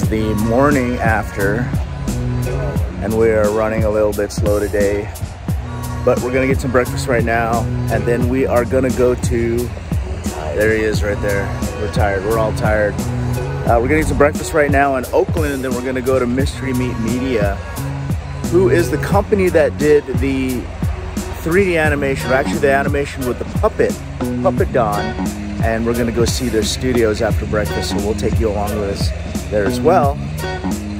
the morning after, and we are running a little bit slow today, but we're gonna get some breakfast right now, and then we are gonna go to, there he is right there. We're tired, we're all tired. We're gonna get some breakfast right now in Oakland, and then we're gonna go to Mystery Meat Media, who is the company that did the 3D animation, or actually the animation with the puppet Donn, and we're gonna go see their studios after breakfast, so we'll take you along with us there as well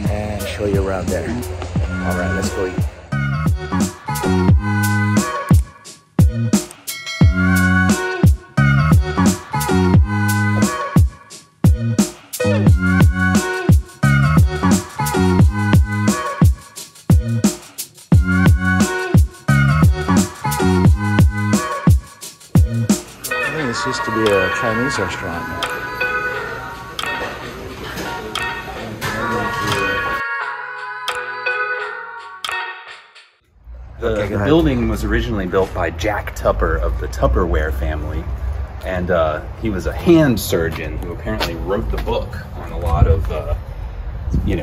and show you around there. All right, let's go eat. Used to be a Chinese restaurant. The building was originally built by Jack Tupper of the Tupperware family, and he was a hand surgeon who apparently wrote the book on a lot of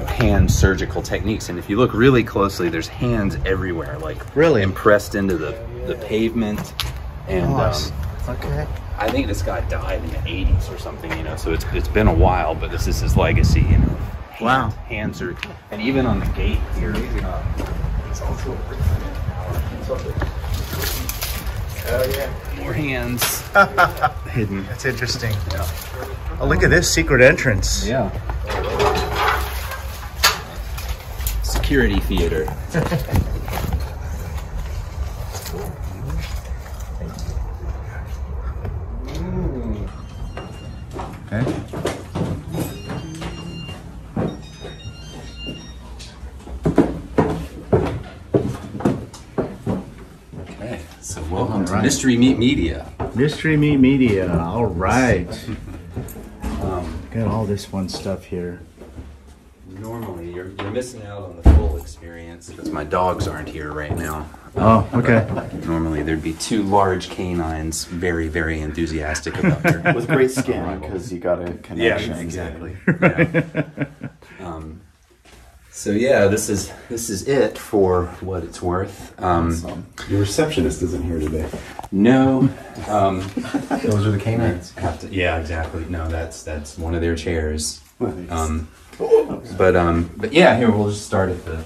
hand surgical techniques. And if you look really closely, there's hands everywhere, like really impressed into the pavement. And okay. I think this guy died in the 80s or something, so it's been a while, but this is his legacy, Wow. Hands are, and even on the gate here, it's also oh yeah, more hands hidden. That's interesting. Yeah. Oh, look at this secret entrance. Yeah. Security theater. Okay. Okay, so welcome to Mystery Meat Media. Mystery Meat Media, all right. Got all this fun stuff here. Normally, you're missing out on the full experience because my dogs aren't here right now. Oh, okay. Normally, there'd be two large canines, very, very enthusiastic about their with great skin because you got a connection. Yeah, exactly. Yeah. So yeah, this is it for what it's worth. Your receptionist isn't here today. No. Those are the canines. Yeah, exactly. No, that's one of their chairs. Nice. But yeah, here we'll just start at the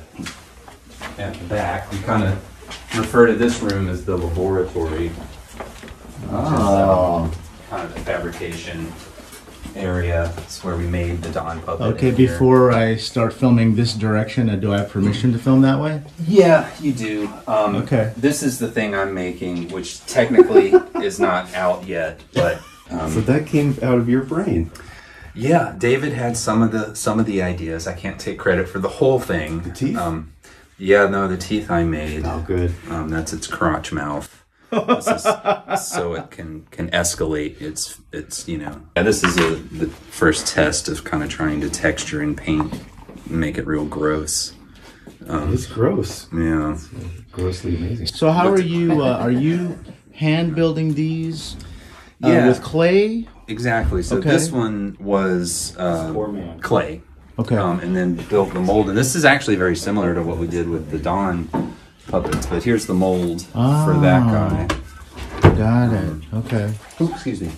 back. We kind of refer to this room as the laboratory. Oh. Kind of the fabrication area. It's where we made the Donn puppet. Okay, before I start filming this direction, do I have permission to film that way? Yeah, you do. Okay. This is the thing I'm making, which technically is not out yet, but so that came out of your brain. Yeah, David had some of the ideas. I can't take credit for the whole thing. The teeth? Yeah, no, the teeth I made. Oh, good. That's its crotch mouth. This is so it can escalate. It's Yeah, this is the first test of kind of trying to texture and paint, and make it real gross. It's gross. Yeah, it's grossly amazing. So how are you hand building these? With clay? Exactly. So this one was clay. Okay. And then built the mold. And this is actually very similar to what we did with the Donn puppets. But here's the mold for that guy. Got it. Okay. Oops, excuse me.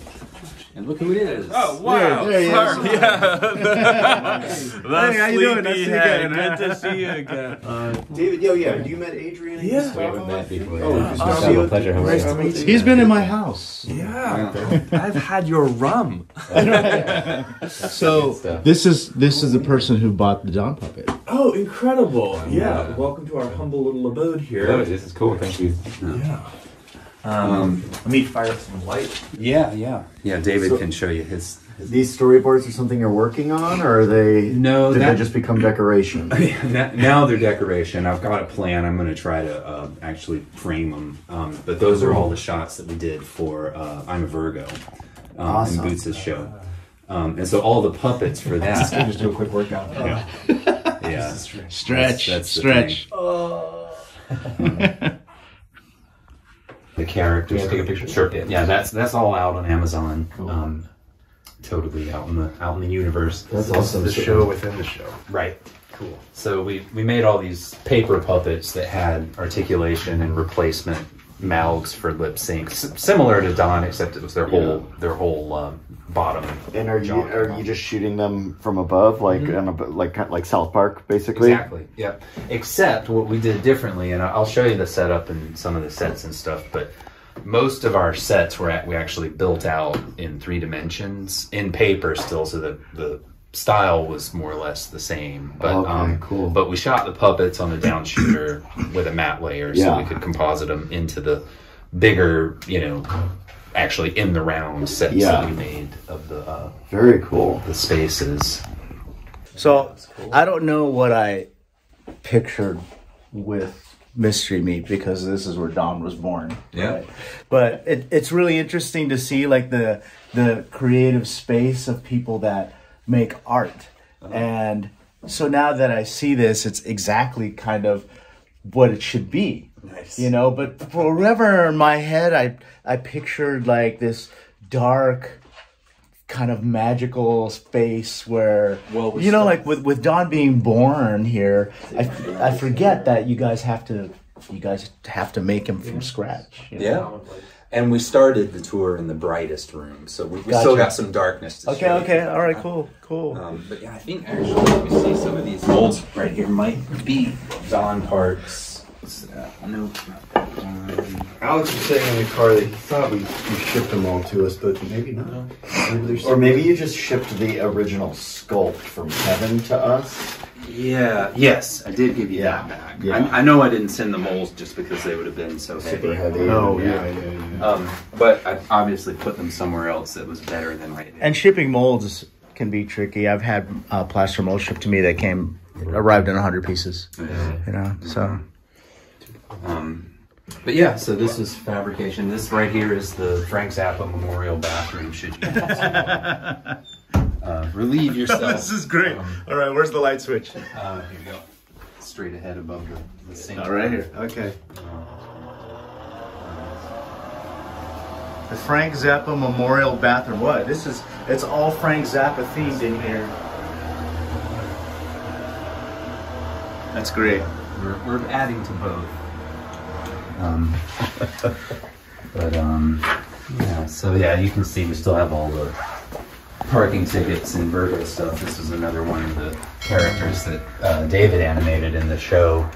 And look who it is. Oh, wow. There he is. Yeah. Hey, how you doing? Nice to see you again. Good to see you again. David, you met Adrian? Yeah. We haven't met before. Oh, pleasure. Nice to meet you. He's been in my house. Yeah. I've had your rum. So this is the person who bought the Donn puppet. Oh, incredible. Yeah. Welcome to our humble little abode here. Oh, this is cool. Thank you. Yeah. Let me fire some light. Yeah. David can show you his. These storyboards are something you're working on, or are they? No, did they just become decoration? Now they're decoration. I've got a plan. I'm going to try to actually frame them. But those are all the shots that we did for I'm a Virgo Awesome. in Boots' show. And so all the puppets for that. Just do a quick workout. Yeah. Stretch. That's the Stretch. The characters. Take a picture. Sure. Yeah, that's all out on Amazon. Cool. totally out in the universe. That's awesome. The show within the show. Right. Cool. So we made all these paper puppets that had articulation and replacement mouths for lip syncs, similar to Donn, except it was their whole bottom. And are you just shooting them from above, like like South Park, basically? Exactly. Yep. Except what we did differently, and I'll show you the setup and some of the sets and stuff. But most of our sets we actually built out in 3 dimensions in paper still, so that the style was more or less the same. But cool. But we shot the puppets on a down shooter with a matte layer, so we could composite them into the bigger, actually in the round sets that we made of the very cool the spaces. So I don't know what I pictured with Mystery Meat, because this is where Donn was born. Yeah. Right? But it's really interesting to see like the creative space of people that make art. And so now that I see this, it's exactly kind of what it should be. Nice. But forever in my head I pictured like this dark kind of magical space where, like with Donn being born here, I forget that you guys have to make him from scratch. Yeah. And we started the tour in the brightest room, so we still got some darkness to show. Okay, all right, cool. But yeah, I think actually, let me see, some of these molds right here might be Donn parts. Nope. Alex was saying in the car that he thought you shipped them all to us, but maybe not. Or maybe you just shipped the original sculpt from Kevin to us. Yeah, yes, I did give you that back. Yeah. I know I didn't send the molds just because they would have been so Super heavy. heavy. Oh, yeah. But I obviously put them somewhere else that was better than right there. And shipping molds can be tricky. I've had plaster molds shipped to me that arrived in 100 pieces. So. But yeah, so this is fabrication. This right here is the Frank Zappa Memorial Bathroom. Should you relieve yourself? This is great. All right, where's the light switch? Here you go. Straight ahead above the sink. Right here. Okay. The Frank Zappa Memorial Bathroom. What? It's all Frank Zappa themed in here. That's great. We're adding to both. So you can see we still have all the parking tickets and Virgo stuff. This is another one of the characters that David animated in the show.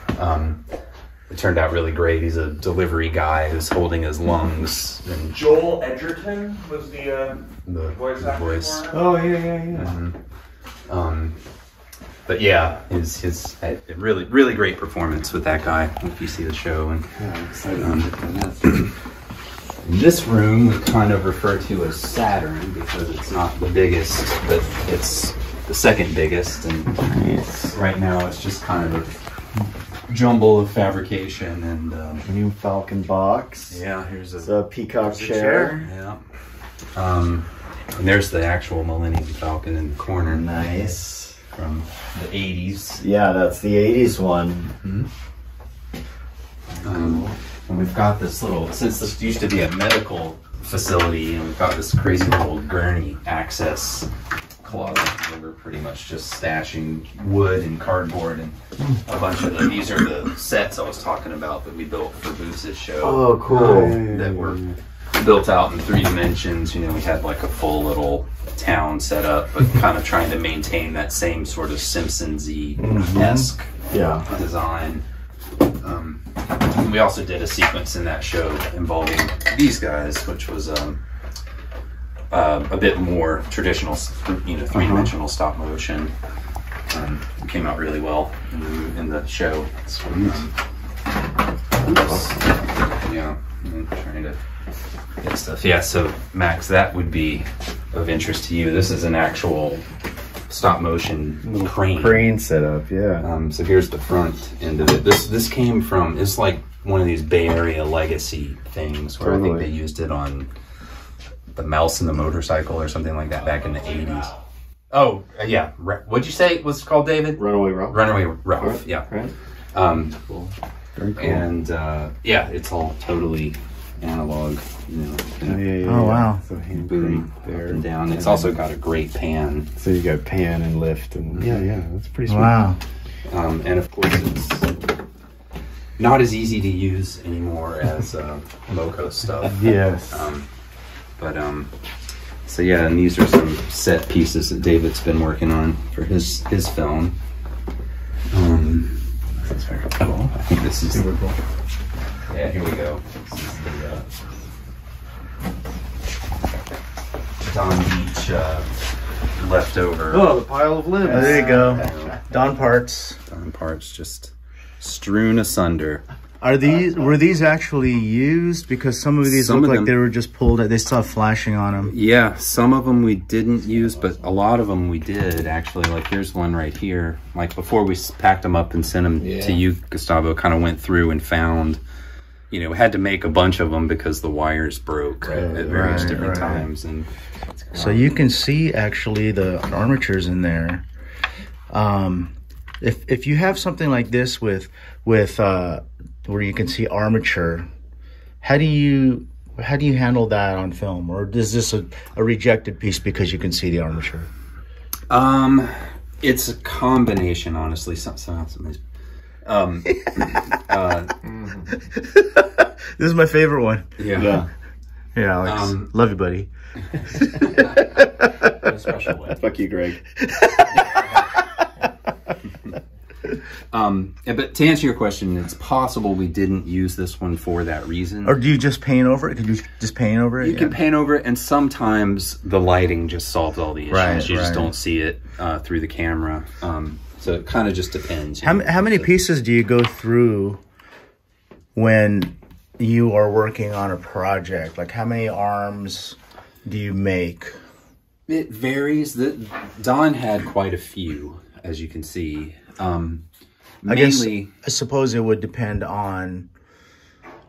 It turned out really great. He's a delivery guy who's holding his lungs. And Joel Edgerton was the voice actor. Oh, yeah. But yeah, his really, really great performance with that guy. If you see the show, and in this room we kind of refer to as Saturn because it's not the biggest, but it's the second biggest. And right now it's just kind of a jumble of fabrication and New Falcon box. yeah. Here's It's a peacock chair. Yeah. And there's the actual Millennium Falcon in the corner. Nice. From the 80s. Yeah, that's the 80s one. And we've got this little, since this used to be a medical facility, and we've got this crazy little gurney access closet where we're pretty much just stashing wood and cardboard and a bunch of these are the sets I was talking about that we built for Boose's show. Oh, cool. That were built out in 3 dimensions. We had like a full little town set up, but kind of trying to maintain that same sort of Simpsons-y-esque design. We also did a sequence in that show involving these guys, which was a bit more traditional, 3-dimensional stop motion. It came out really well in the show. I'm trying to get stuff. Yeah, so Max, that would be of interest to you. This is an actual stop motion crane setup. Yeah. So here's the front end of it. This came from, it's like one of these Bay Area legacy things where I think they used it on the Mouse and the Motorcycle or something like that back in the 80s. Oh, yeah. What'd you say it was called, David? Runaway Ralph. Runaway Ralph, yeah. Right. Cool. Very cool. And it's all totally analog, you know. Oh, wow. So hand Boom, crank there. up and down. It's also got a great pan. So you got pan and lift, and yeah, that's pretty sweet. Wow. And of course, it's not as easy to use anymore as Loco stuff. Yes. So yeah, and these are some set pieces that David's been working on for his film. This is very cool. I think this is super cool. Yeah, here we go. This is the Donn Beach leftover. Oh, the pile of limbs. Oh, there you go. Donn parts. Donn parts just strewn asunder. Were these actually used? Because some of these look like they were just pulled. They still have flashing on them. Yeah, some of them we didn't use, but a lot of them we did actually. Like here's one right here. Like before we packed them up and sent them to you, Gustavo, kind of went through and found, you know, we had to make a bunch of them because the wires broke at various different times. And so you can see actually the armatures in there. If you have something like this with where you can see armature, how do you handle that on film? Or is this a rejected piece because you can see the armature? It's a combination, honestly. This is my favorite one. Yeah, Alex. Love you, buddy. In a special way. Fuck you, Greg. But to answer your question, it's possible we didn't use this one for that reason. Or do you just paint over it? Could you just paint over it? You can paint over it, and sometimes the lighting just solves all the issues. You just don't see it through the camera. So it kind of just depends. How many pieces do you go through when you are working on a project? Like how many arms do you make? It varies. Donn had quite a few, as you can see. I suppose it would depend on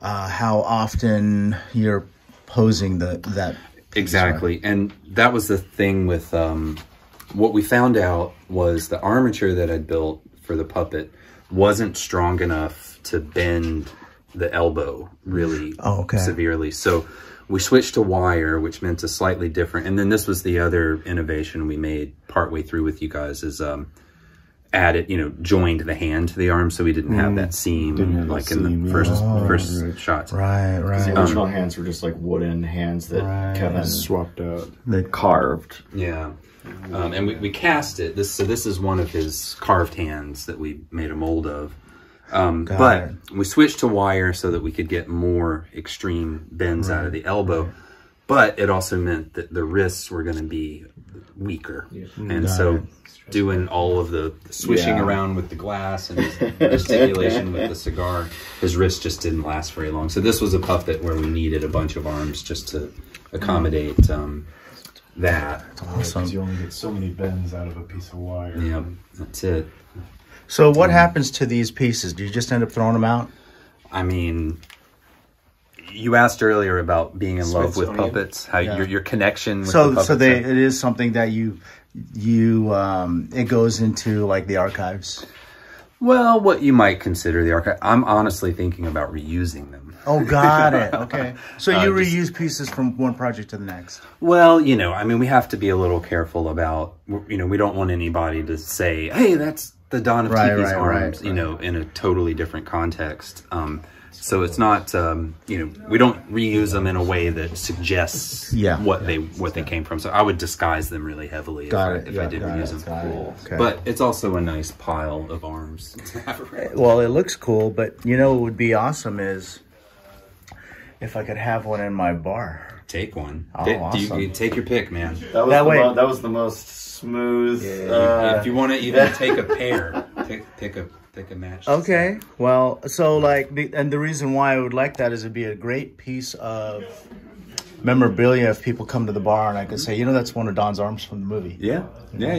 how often you're posing that. Exactly, and that was the thing with what we found out was the armature that I'd built for the puppet wasn't strong enough to bend the elbow really severely. So we switched to wire, which meant a slightly different. And then this was the other innovation we made partway through with you guys is added, joined the hand to the arm, so we didn't have that seam like in the first shots. Right. The original hands were just like wooden hands that Kevin swapped out. They carved. Yeah. And we cast it. This is one of his carved hands that we made a mold of. But we switched to wire so that we could get more extreme bends out of the elbow. But it also meant that the wrists were going to be weaker. Yeah. And so doing all of the swishing around with the glass and gesticulation with the cigar, his wrist just didn't last very long. So this was a puppet where we needed a bunch of arms just to accommodate that. That's awesome. Because you only get so many bends out of a piece of wire. Yeah, that's it. So what happens to these pieces? Do you just end up throwing them out? I mean, you asked earlier about being in love with puppets, how your connection with the puppets. It is something that it goes into like the archives. Well, what you might consider the archive. I'm honestly thinking about reusing them. Oh, got it. Okay. So you reuse pieces from one project to the next. Well, I mean, we have to be a little careful about, we don't want anybody to say, hey, that's the Donn of Tiki's arms, in a totally different context. So it's not, we don't reuse them in a way that suggests what they came from. So I would disguise them really heavily if I did reuse them. Cool. Okay. But it's also a nice pile of arms. Well, it looks cool, but what would be awesome is if I could have one in my bar. Take one. Oh, awesome. You take your pick, man. That was the most smooth. Yeah. If you want to even take a pair, pick a match. Okay. Well, so the reason why I would like that is it'd be a great piece of memorabilia if people come to the bar and I could say, that's one of Donn's arms from the movie. Yeah.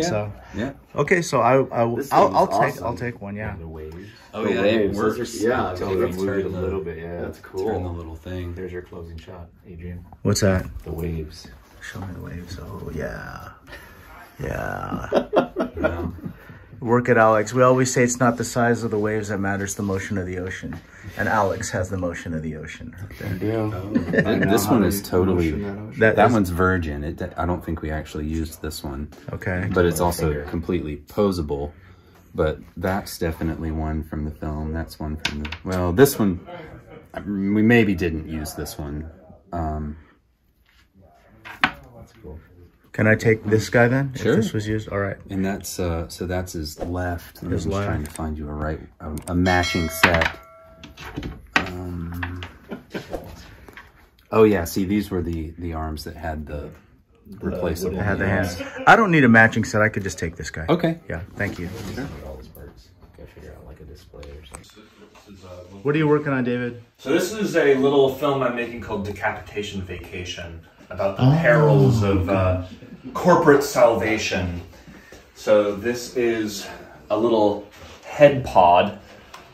So yeah. Okay, so I'll take one. Yeah. The waves. Oh the yeah, waves. it works. Totally move it a little bit. Yeah, that's cool. Turn the little thing. There's your closing shot, Adrian. What's that? The waves. Show me the waves. Oh yeah. Yeah. Work it, Alex. We always say it's not the size of the waves that matters, the motion of the ocean. And Alex has the motion of the ocean right there. And this one is totally, that is, one's virgin. I don't think we actually used this one. Okay. But it's also completely posable. But that's definitely one from the film. That's one from the, well, this one, we maybe didn't use this one. That's cool. Can I take this guy then? Sure. If this was used? All right. And that's, so that's his left. I'm His just left. trying to find you a matching set. Oh yeah, see, these were the arms that had the replaceable. I had the hands. I don't need a matching set. I could just take this guy. Okay. Yeah, thank you. All these parts. Gotta figure out like a display or something. What are you working on, David? So this is a little film I'm making called Decapitation Vacation, about the perils of corporate salvation. So this is a little head pod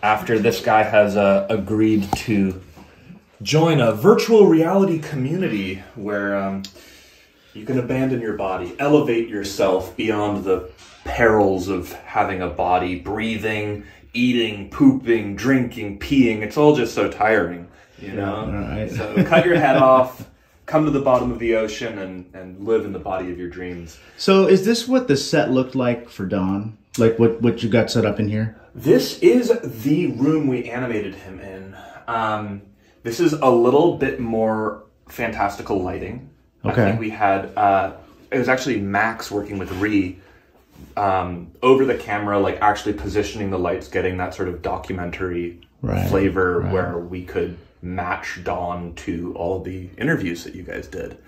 after this guy has agreed to join a virtual reality community where you can abandon your body, elevate yourself beyond the perils of having a body, breathing, eating, pooping, drinking, peeing. It's all just so tiring, you know? All right. So cut your head off, come to the bottom of the ocean, and live in the body of your dreams. So is this what the set looked like for Donn? Like what you got set up in here? This is the room we animated him in. This is a little bit more fantastical lighting. Okay. I think we had, it was actually Max working with Ree over the camera, like actually positioning the lights, getting that sort of documentary flavor where we could match Donn to all of the interviews that you guys did.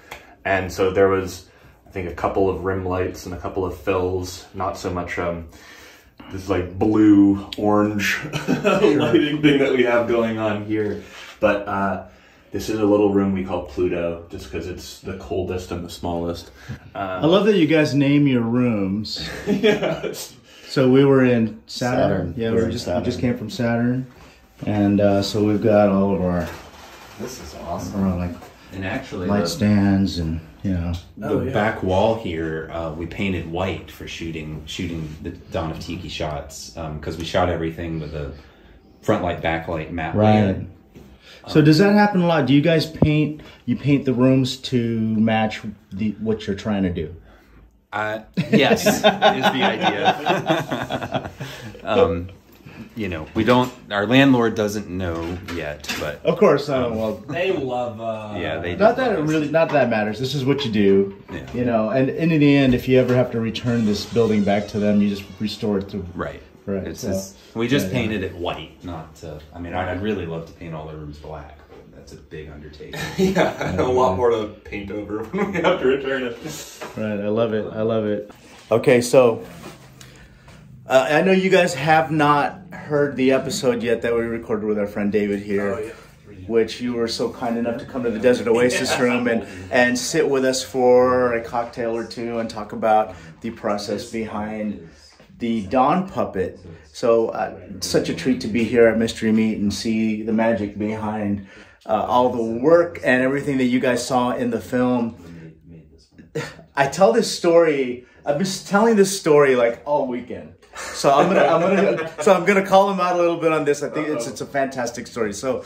And so there was, I think, a couple of rim lights and a couple of fills, not so much this like blue orange lighting thing that we have going on here. But this is a little room we call Pluto, just because it's the coldest and the smallest. I love that you guys name your rooms. Yeah. So we were in Saturn. Saturn. Yeah, We were we in just Saturn. came from Saturn, and so we've got all of our This is awesome. like And actually, light stands and the back wall here, we painted white for shooting the Donn of Tiki shots, because we shot everything with a front light, back light, matte layer. So does that happen a lot? Do you guys paint the rooms to match what you're trying to do? Yes, is the idea. You know, we don't. Our landlord doesn't know yet, but Of course, well, They love... yeah, they not that it really, not that matters. This is what you do, Yeah. you know. And in the end, if you ever have to return this building back to them, you just restore it to right. Right. It's So, just, we just yeah, painted it white, not. I mean, I'd really love to paint all the rooms black, but that's a big undertaking. Yeah, a lot more to paint over when we have to return it. Right, I love it. I love it. Okay, so I know you guys have not heard the episode yet that we recorded with our friend David here, which you were so kind enough to come to the Desert Oasis room and sit with us for a cocktail or two and talk about the process behind the Donn puppet. So such a treat to be here at Mystery Meat and see the magic behind all the work and everything that you guys saw in the film. I tell this story, I've been telling this story like all weekend. So I'm gonna call him out a little bit on this. I think it's a fantastic story. So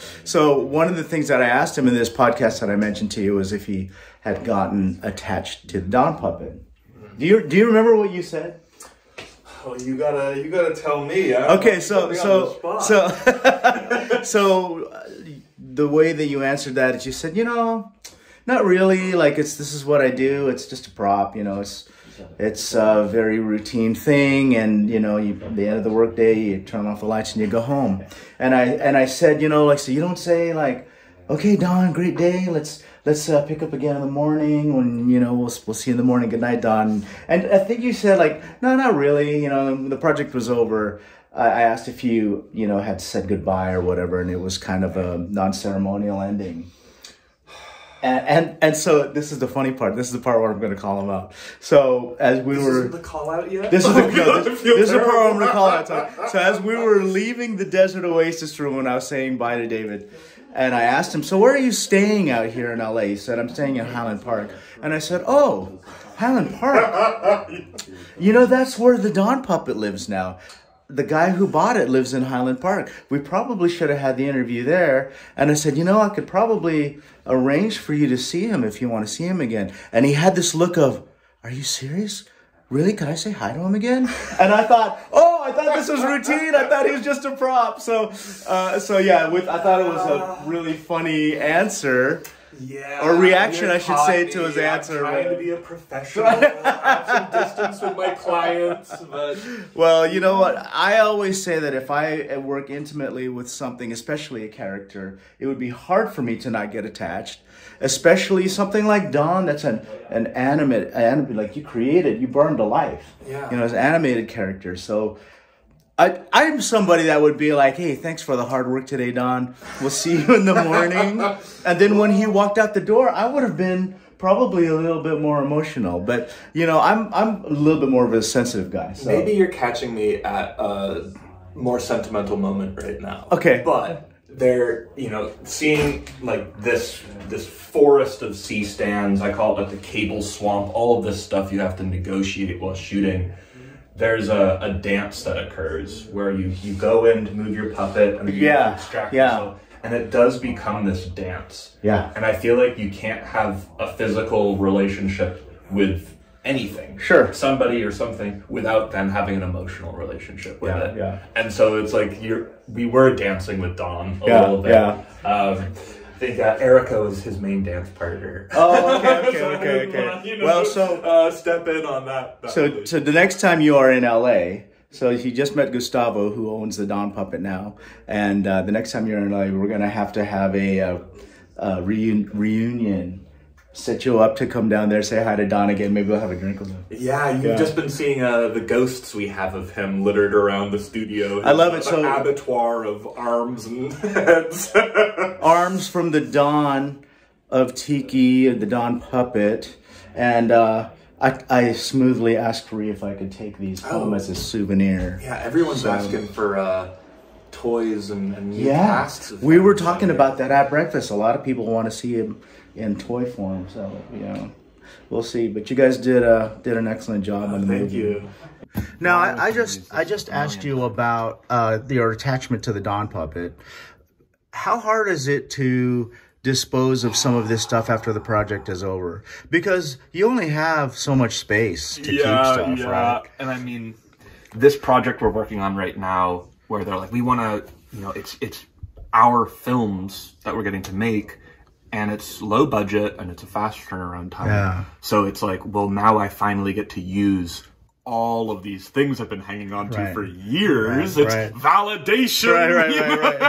one of the things that I asked him in this podcast that I mentioned to you was if he had gotten attached to the Donn puppet. Do you remember what you said? Oh, you gotta tell me. Okay, so the way that you answered that is you said, not really. Like this is what I do. It's just a prop. It's a very routine thing, and at the end of the workday, you turn off the lights and you go home. And I said, so you don't say like, okay, Donn, great day. Let's pick up again in the morning when, we'll see you in the morning. Good night, Donn. And I think you said like, no, not really. The project was over. I asked if you, had said goodbye or whatever, and it was kind of a non-ceremonial ending. And so this is the funny part. This is the part where I'm going to call him out. So as we were... This isn't the call out yet? This is the part where I'm going to call out. So as we were leaving the Desert Oasis room when I was saying bye to David, And I asked him, so where are you staying out here in LA? He said, I'm staying in Highland Park. And I said, oh, Highland Park. You know, that's where the Donn puppet lives now. The guy who bought it lives in Highland Park. We probably should have had the interview there. And I said, you know, I could probably arrange for you to see him if you want to see him again. And he had this look of, are you serious? Really? Could I say hi to him again? And I thought, oh, I thought this was routine. I thought he was just a prop. So yeah, I thought it was a really funny answer. Yeah, or reaction, I should say, to his answer. I'm trying to be a professional. Have some distance with my clients. But well, you know what? I always say that if I work intimately with something, especially a character, it would be hard for me to not get attached. Especially something like Donn, that's an animate, like you created, you brought him to life. Yeah. You know, as an animated character. So I'm somebody that would be like, hey, thanks for the hard work today, Donn. We'll see you in the morning. And then when he walked out the door, I would have been probably a little bit more emotional. But, you know, I'm a little bit more of a sensitive guy. So. Maybe you're catching me at a more sentimental moment right now. Okay. But they're, you know, seeing like this forest of sea stands, I call it like the cable swamp, all of this stuff you have to negotiate while shooting. There's a dance that occurs where you go in to move your puppet and you extract yourself, and it does become this dance. Yeah. And I feel like you can't have a physical relationship with anything. Sure. Somebody or something without then having an emotional relationship with it. Yeah. And so it's like we were dancing with Donn a little bit. Yeah. I think Erica was his main dance partner. Oh, okay. You know, well, so step in on that. So the next time you are in LA, so he just met Gustavo, who owns the Donn puppet now, and the next time you're in LA, we're gonna have to have a reunion. Set you up to come down there, say hi to Donn again. Maybe we'll have a drink with him. Yeah, you've just been seeing the ghosts we have of him littered around the studio. I love it. So abattoir of arms and heads. Arms from the Donn of Tiki, the Donn puppet, and I smoothly asked Ree if I could take these home as a souvenir. Yeah, everyone's asking for toys and new casts. We were talking about that at breakfast. A lot of people want to see him in toy form, so you know, we'll see. But you guys did an excellent job on the movie. Thank you. Now I just asked you about your attachment to the Donn puppet. How hard is it to dispose of some of this stuff after the project is over? Because you only have so much space to keep stuff, right? And I mean, this project we're working on right now, where they're like, we want to, you know, it's our films that we're getting to make. And it's low budget and it's a fast turnaround time. Yeah. So it's like, well, now I finally get to use all of these things I've been hanging on to for years. It's validation.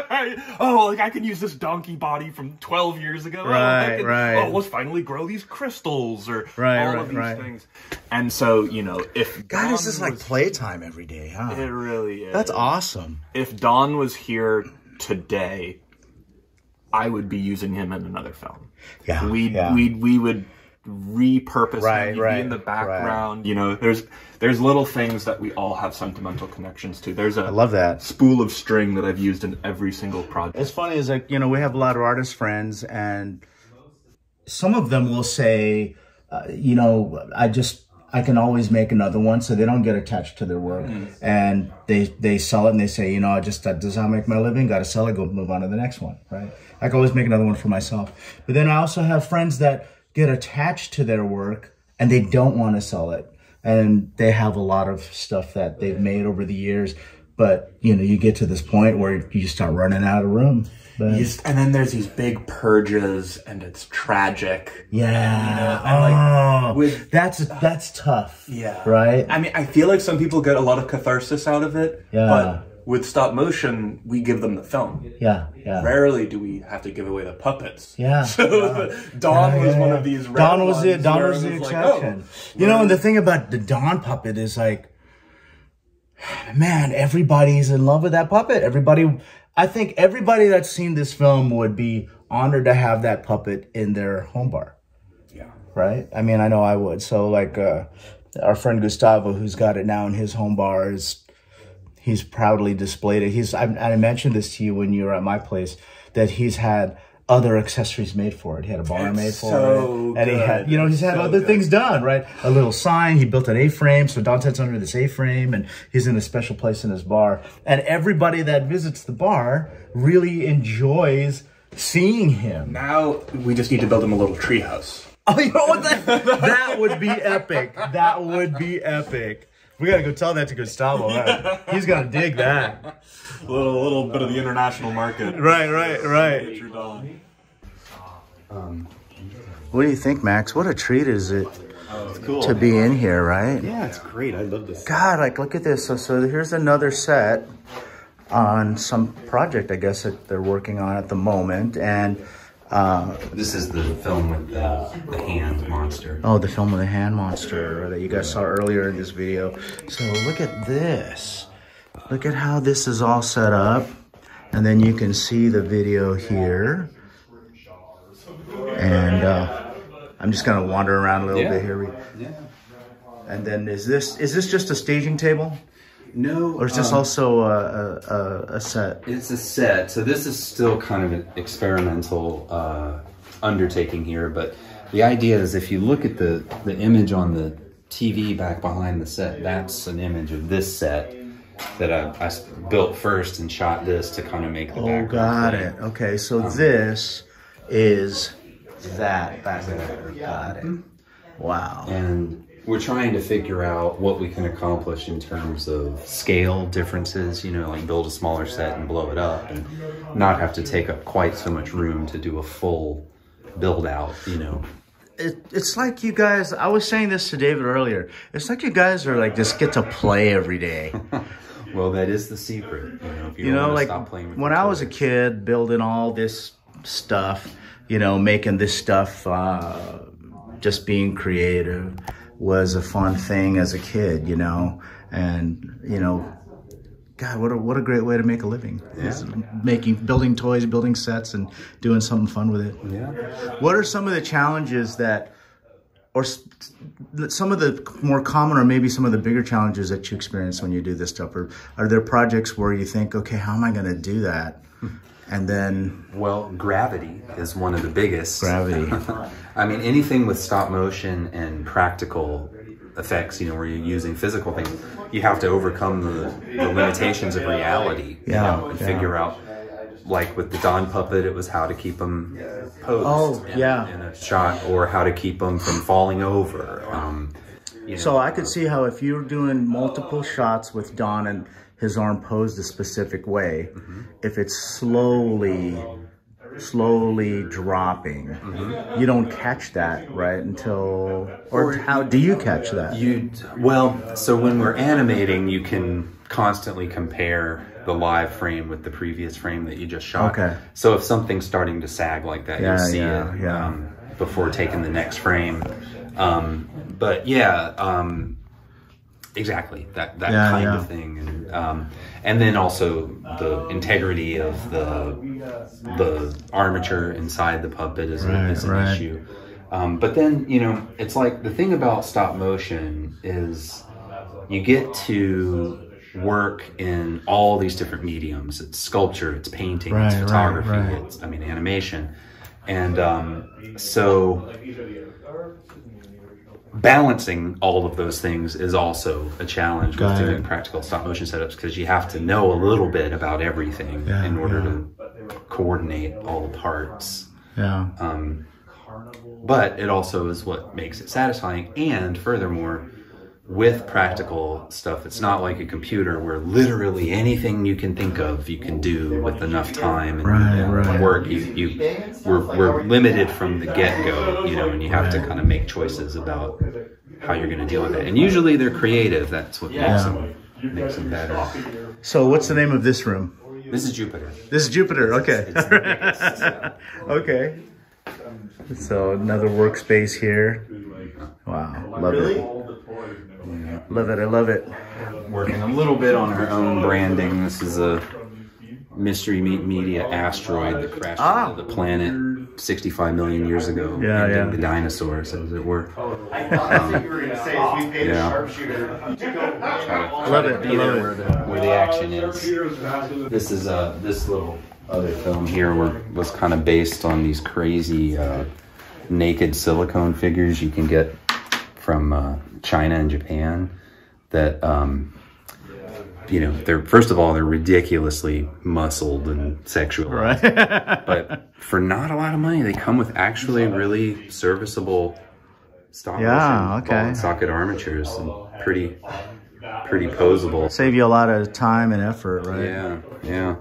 Right. Oh, like I can use this donkey body from 12 years ago. Oh, let's finally grow these crystals or all of these things. And so, you know, if God, this is like playtime every day, huh? It really is. That's awesome. If Donn was here today, I would be using him in another film. Yeah, we would repurpose him. He'd be in the background. You know, there's little things that we all have sentimental connections to. There's I love that spool of string that I've used in every single project. It's funny is like, you know, we have a lot of artist friends, and some of them will say, you know, I can always make another one, so they don't get attached to their work. And they sell it and they say, you know, that's how I make my living, got to sell it, go move on to the next one, right? I can always make another one for myself. But then I also have friends that get attached to their work and they don't want to sell it. And they have a lot of stuff that they've made over the years. But, you know, you get to this point where you start running out of room. But, and then there's these big purges, and it's tragic. Yeah, you know, and like that's tough. Yeah, right. I mean, I feel like some people get a lot of catharsis out of it. Yeah, but with stop motion, we give them the film. Yeah. Rarely do we have to give away the puppets. Yeah. So Donn was one of these. Donn was the exception. Like, you know, and the thing about the Donn puppet is like, man, everybody's in love with that puppet. I think everybody that's seen this film would be honored to have that puppet in their home bar. Yeah. Right? I mean, I know I would. So, like, our friend Gustavo, who's got it now in his home bar, he's proudly displayed it. I mentioned this to you when you were at my place. that he's had other accessories made for it. He had a bar made for it. And he had, you know, he's had other things done, right? A little sign. He built an A-frame. So Dante's under this A-frame and he's in a special place in his bar. And everybody that visits the bar really enjoys seeing him. Now we just need to build him a little treehouse. Oh, you know what? That would be epic. That would be epic. We gotta go tell that to Gustavo. Right? He's gonna dig that. A little bit of the international market. Right. What do you think, Max? What a treat is it to be in here, right? Yeah, it's great. I love this. God, like, look at this. So here's another set on some project, I guess, that they're working on at the moment. And this is the film with the hand monster. oh, the film with the hand monster that you guys saw earlier in this video. So look at this. Look at how this is all set up. And then you can see the video here. And I'm just gonna wander around a little bit here. Yeah. And then is this just a staging table? No. Or is this also a set? It's a set. So this is still kind of an experimental undertaking here. But the idea is if you look at the image on the TV back behind the set, that's an image of this set that I built first and shot this to kind of make the background. Oh, got it. Okay, so this is that back there. Got it. Wow. And we're trying to figure out what we can accomplish in terms of scale differences, you know, like build a smaller set and blow it up and not have to take up quite so much room to do a full build out, you know. It's like you guys, I was saying this to David earlier, it's like you guys are like just get to play every day. Well, that is the secret, you know. If you know, like stop playing with when I was a kid building all this stuff, you know, making this stuff, just being creative was a fun thing as a kid, you know, and, you know, God, what a great way to make a living. Yeah. Building toys, building sets, and doing something fun with it. Yeah. What are some of the challenges that, or some of the more common, or maybe some of the bigger challenges that you experience when you do this stuff? Or are there projects where you think, okay, how am I going to do that? And then... Well, gravity is one of the biggest. Gravity. I mean, anything with stop motion and practical effects, you know, where you're using physical things, you have to overcome the limitations of reality, you know, and figure out, like with the Donn puppet, it was how to keep them posed in a shot, or how to keep them from falling over. You know, so I could see how if you're doing multiple shots with Donn and his arm posed a specific way, if it's slowly dropping, you don't catch that, right? Until, or how do you catch that? Well, so when we're animating, you can constantly compare the live frame with the previous frame that you just shot. Okay. So if something's starting to sag like that, you'll see it before taking the next frame. But yeah, exactly that kind of thing, and then also the integrity of the armature inside the puppet is an issue. But then, you know, it's like the thing about stop motion is you get to work in all these different mediums. It's sculpture, it's painting, it's photography, it's animation, and so balancing all of those things is also a challenge with doing practical stop motion setups, because you have to know a little bit about everything in order to coordinate all the parts. But it also is what makes it satisfying. And furthermore, with practical stuff, it's not like a computer where literally anything you can think of you can do with enough time and work. We're limited from the get-go, you know, and you have to kind of make choices about how you're going to deal with it. And usually they're creative. That's what makes them better. So what's the name of this room? This is Jupiter. This is Jupiter. Okay. It's the biggest, okay. So another workspace here. Wow, love it. Love it, I love it. Working a little bit on our own branding. This is a Mystery Media asteroid that crashed into the planet 65 million years ago, ending the dinosaurs, as it were. Love it. Where the action is. This is this little other film here was kind of based on these crazy naked silicone figures you can get from China and Japan that, you know, first of all, they're ridiculously muscled and sexualized. Right. But for not a lot of money, they come with actually really serviceable stop motion ball and socket armatures and pretty posable. Save you a lot of time and effort, right? Yeah, yeah.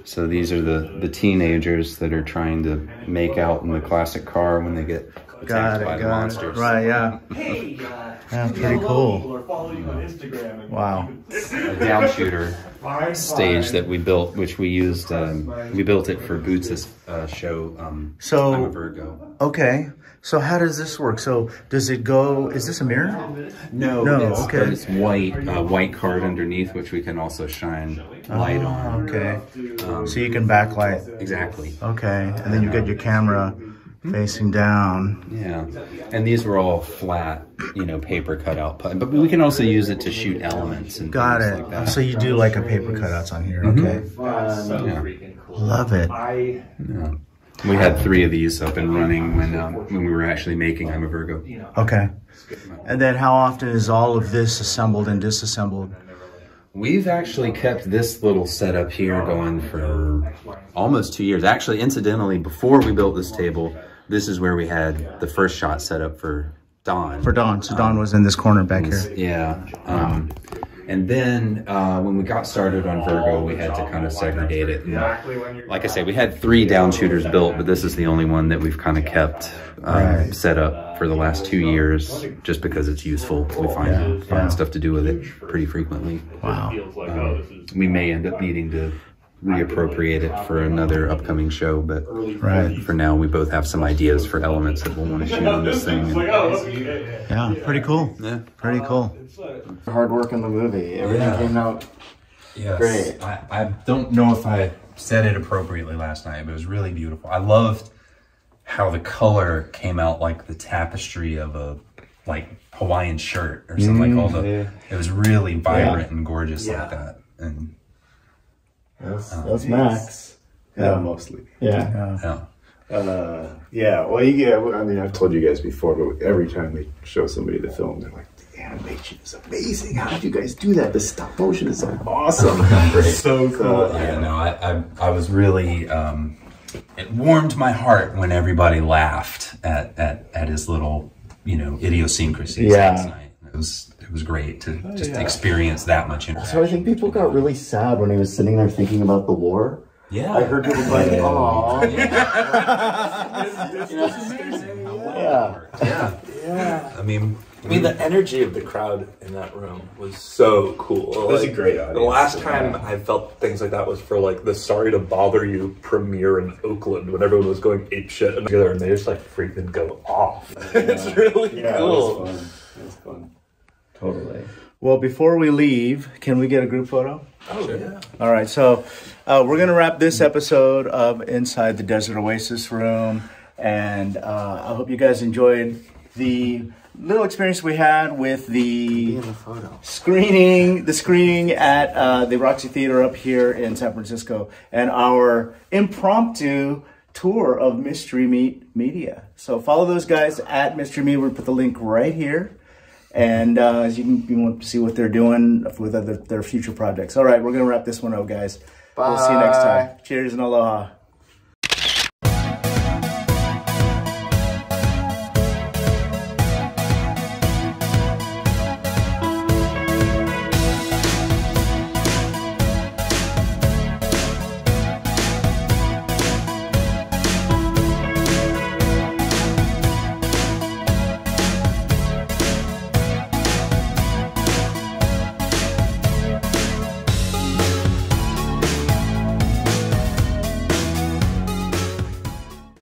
So these are the teenagers that are trying to make out in the classic car when they get attacked by the monsters. Right, yeah. Yeah, pretty cool. Wow. A down shooter stage that we built, which we used, we built it for Boots' show, I'm a Virgo. Okay. So how does this work? So does it go, is this a mirror? No, but it's white card underneath, which we can also shine light on. Okay. So you can backlight. Exactly. Okay. And then you get your camera facing down. Yeah. And these were all flat, you know, paper cutout. But we can also use it to shoot elements and Got things it. like that. So you do like a paper cutouts on here. Okay. Yeah. Love it. Yeah. We had 3 of these up and running when we were actually making I'm a Virgo. Okay. And then how often is all of this assembled and disassembled? We've actually kept this little setup here going for almost 2 years. Actually, incidentally, before we built this table, this is where we had the first shot set up for Donn. For Donn. So Donn was in this corner back here. Yeah. And then when we got started on Virgo, we had to kind of segregate it. And, like I said, we had 3 down shooters built, but this is the only one that we've kind of kept set up for the last 2 years, just because it's useful. We find stuff to do with it pretty frequently. Wow. We may end up needing to reappropriate it for another upcoming show, but for now we both have some ideas for elements that we'll want to shoot on this thing. Yeah, pretty cool. Yeah, pretty cool. Hard work in the movie. Everything came out great. I don't know if I said it appropriately last night, but it was really beautiful. I loved how the color came out like the tapestry of a Hawaiian shirt or something. Like it was really vibrant and gorgeous like that. And that's Max. Yeah, mostly. Yeah. Well, I mean, I've told you guys before, but every time we show somebody the film, they're like, the animation is amazing. How did you guys do that? The stop motion is so awesome. So cool. Yeah, no, I was really, it warmed my heart when everybody laughed at his little, you know, idiosyncrasies last night. It was great to just experience that much interaction. So I think people got really sad when he was sitting there thinking about the war. Yeah. I heard people like, "Aw." Yeah. I mean, the energy of the crowd in that room was so cool. It was a great audience. The last time I felt things like that was for like the Sorry to Bother You premiere in Oakland when everyone was going apeshit together and they just like freaking go off. It's really cool. It was fun. Totally. Well, before we leave, can we get a group photo? Oh, sure. Yeah. All right, so we're going to wrap this episode of Inside the Desert Oasis Room, and I hope you guys enjoyed the little experience we had with the screening at the Roxy Theater up here in San Francisco, and our impromptu tour of Mystery Meat Media. So follow those guys at Mystery Meat. We'll put the link right here. And as you want to see what they're doing with their future projects. All right, we're going to wrap this one up, guys. Bye. We'll see you next time. Cheers and aloha.